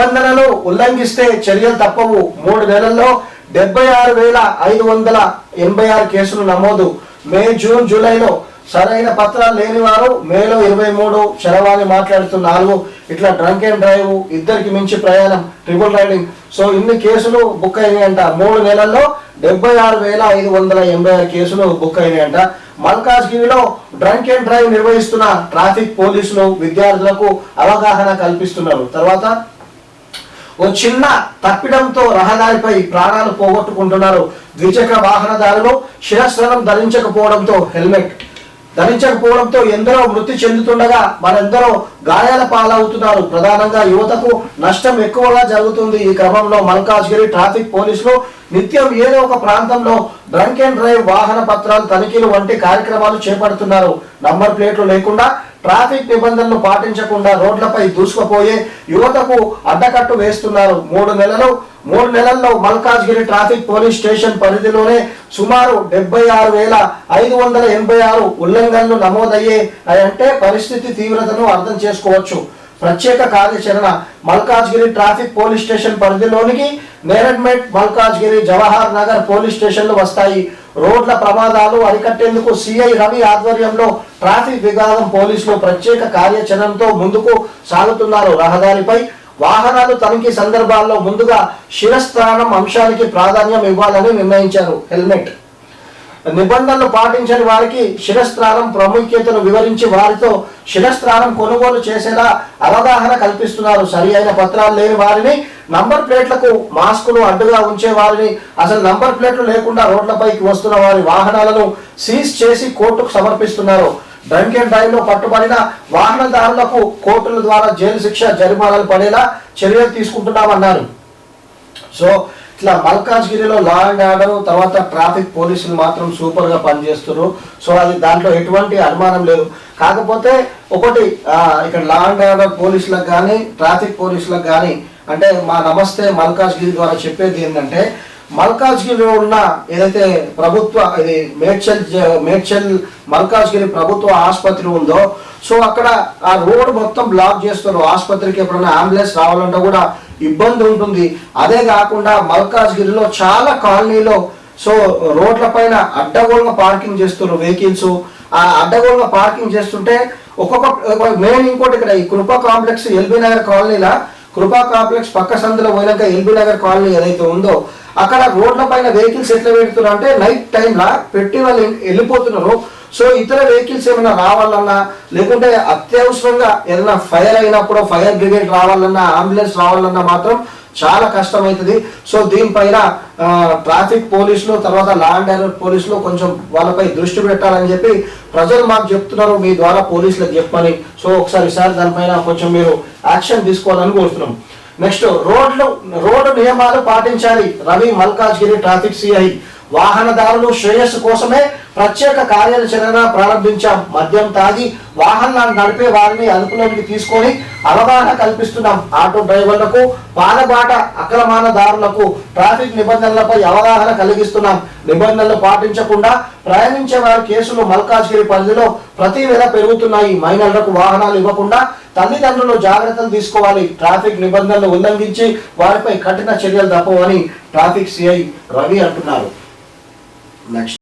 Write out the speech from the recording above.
నిబంధనలు ఉల్లంఘిస్తే చర్యలు తప్పవు. 3 నెలల్లో 76,586 కేసులు నమోదు. మే, జూన్, జూలైలో సరైన పత్రాలు లేని వారు మేలో 23. శరవాణి మాట్లాడుతూ 4. ఇట్లా డ్రంక్ అండ్ డ్రైవ్, ఇద్దరికి మించి ప్రయాణం, ట్రిపుల్ రైడింగ్. సో ఇన్ని కేసులు బుక్ అయినాయంట. 3 నెలల్లో 76,586 కేసులు బుక్ అయినాయంట. మల్కాజ్గిరిలో డ్రంక్ అండ్ డ్రైవ్ నిర్వహిస్తున్న ట్రాఫిక్ పోలీసులు విద్యార్థులకు అవగాహన కల్పిస్తున్నారు. తర్వాత ఓ చిన్న తప్పిడంతో రహదారిపై ప్రాణాలు పోగొట్టుకుంటున్నారు. ద్విచక్ర వాహనదారులు శిరస్త్రాణం ధరించకపోవడంతో ఎందరో మృతి చెందుతుండగా మరెందరో గాయాల పాలవుతున్నారు. ప్రధానంగా యువతకు నష్టం ఎక్కువగా జరుగుతుంది. ఈ క్రమంలో మల్కాజ్గిరి ట్రాఫిక్ పోలీసులు నిత్యం ఏదో ఒక ప్రాంతంలో డ్రంక్ అండ్ డ్రైవ్, వాహన పత్రాలు తనిఖీలు వంటి కార్యక్రమాలు చేపడుతున్నారు. నంబర్ ప్లేట్లు లేకుండా, ట్రాఫిక్ నిబంధనలు పాటించకుండా రోడ్లపై దూసుకుపోయే యువతకు అడ్డకట్టు వేస్తున్నారు. 3 నెలల్లో మల్కాజ్గిరి ట్రాఫిక్ పోలీస్ స్టేషన్ పరిధిలోనే సుమారు 76,586 ఉల్లంఘనలు నమోదయ్యాయంటే పరిస్థితి తీవ్రతను అర్థం చేసుకోవచ్చు. ప్రత్యేక కార్యాచరణ. మల్కాజ్గిరి ట్రాఫిక్ పోలీస్ స్టేషన్ పరిధిలోనికి నేరడ్మెట్, మల్కాజ్గిరి, జవహర్ నగర్ పోలీస్ స్టేషన్లు వస్తాయి. రోడ్ల ప్రమాదాలు అరికట్టేందుకు సిఐ రవి ఆధ్వర్యంలో ట్రాఫిక్ విభాగం పోలీసులు ప్రత్యేక కార్యాచరణతో ముందుకు సాగుతున్నారు. రహదారిపై వాహనాలు తనిఖీ సందర్భాల్లో ముందుగా శిరస్త్రాణం అంశానికి ప్రాధాన్యం ఇవ్వాలని నిర్ణయించారు. హెల్మెట్ నిబంధనలు పాటించని వారికి శిరస్త్రాణం ప్రాముఖ్యతను వివరించి వారితో శిరస్త్రాణం కొనుగోలు చేసేలా అవగాహన కల్పిస్తున్నారు. సరి అయిన పత్రాలు లేని వారిని, నంబర్ ప్లేట్లకు మాస్కులు అడ్డుగా ఉంచే వారిని, అసలు నంబర్ ప్లేట్లు లేకుండా రోడ్లపైకి వస్తున్న వారి వాహనాలను సీజ్ చేసి కోర్టుకు సమర్పిస్తున్నారు. డ్రంక్ అండ్ డ్రైవ్ లో పట్టుబడిన వాహనదారులకు కోర్టుల ద్వారా జైలు శిక్ష, జరిమానాలు పడేలా చర్యలు తీసుకుంటున్నామన్నారు. సో ఇట్లా మల్కాజ్గిరిలో లా అండ్ ఆర్డర్, తర్వాత ట్రాఫిక్ పోలీసులు మాత్రం సూపర్ గా పనిచేస్తున్నారు. సో అది దాంట్లో ఎటువంటి అనుమానం లేదు. కాకపోతే ఒకటి, ఇక్కడ లా అండ్ ఆర్డర్ పోలీసులకు కానీ, ట్రాఫిక్ పోలీసులకు కానీ, అంటే మా నమస్తే మల్కాజ్గిరి ద్వారా చెప్పేది ఏంటంటే, మల్కాజ్గిరిలో ఉన్న ఏదైతే ప్రభుత్వ ఇది మేడ్చల్ మల్కాజ్గిరి ప్రభుత్వ ఆసుపత్రి ఉందో, సో అక్కడ ఆ రోడ్ మొత్తం బ్లాక్ చేస్తారు. ఆసుపత్రికి ఎప్పుడైనా అంబులెన్స్ రావాలంటే కూడా ఇబ్బంది ఉంటుంది. అదే కాకుండా మల్కాజ్గిరిలో చాలా కాలనీలో సో రోడ్ల పైన అడ్డగోలుగా పార్కింగ్ చేస్తున్నారు వెహికల్స్. ఆ అడ్డగోలుగా పార్కింగ్ చేస్తుంటే మెయిన్ ఇంకోటి, ఇక్కడ ఈ కృపా కాంప్లెక్స్, ఎల్బీ నగర్ కాలనీలా కృపా కాంప్లెక్స్ పక్క సందులో పోయినాక ఎల్బీ నగర్ కాలనీ ఏదైతే ఉందో అక్కడ రోడ్ల పైన వెహికల్స్ ఎట్లా పెడుతున్నారు అంటే నైట్ టైంలా పెట్టి వాళ్ళు వెళ్ళిపోతున్నారు. సో ఇతర వెహికల్స్ ఏమైనా రావాలన్నా, లేకుంటే అత్యవసరంగా ఏదైనా ఫైర్ అయినప్పుడు ఫైర్ బ్రిగేడ్ రావాలన్నా, అంబులెన్స్ రావాలన్నా మాత్రం చాలా కష్టమవుతుంది. సో దీనిపైన ట్రాఫిక్ పోలీసులు, తర్వాత లా అండ్ ఆర్డర్ పోలీసులు కొంచెం వాళ్ళపై దృష్టి పెట్టాలని చెప్పి ప్రజలు మాకు చెప్తున్నారు. మీ ద్వారా పోలీసులకు చెప్పమని. సో ఒకసారి దానిపైన కొంచెం మీరు యాక్షన్ తీసుకోవాలని కోరుతున్నాం. నెక్స్ట్, రోడ్డు నియమాలు పాటించాలి. Ravi, Malkajgiri traffic CI. వాహనదారులు శ్రేయస్సు కోసమే ప్రత్యేక కార్యాచరణ ప్రారంభించాం. మద్యం తాగి వాహనాలు నడిపే వారిని అదుపులోకి తీసుకొని అవగాహన కల్పిస్తున్నాం. ఆటో డ్రైవర్లకు, పాలబాట అక్రమానదారులకు ట్రాఫిక్ నిబంధనలపై అవగాహన కలిగిస్తున్నాం. నిబంధనలు పాటించకుండా ప్రయాణించే వారి కేసులు మల్కాజ్గిరి పరిధిలో ప్రతి నెల పెరుగుతున్నాయి. మైనర్లకు వాహనాలు ఇవ్వకుండా తల్లిదండ్రులు జాగ్రత్తలు తీసుకోవాలి. ట్రాఫిక్ నిబంధనలు ఉల్లంఘించి వారిపై కఠిన చర్యలు తప్పవని ట్రాఫిక్ సిఐ రవి అంటున్నారు. నెక్స్ట్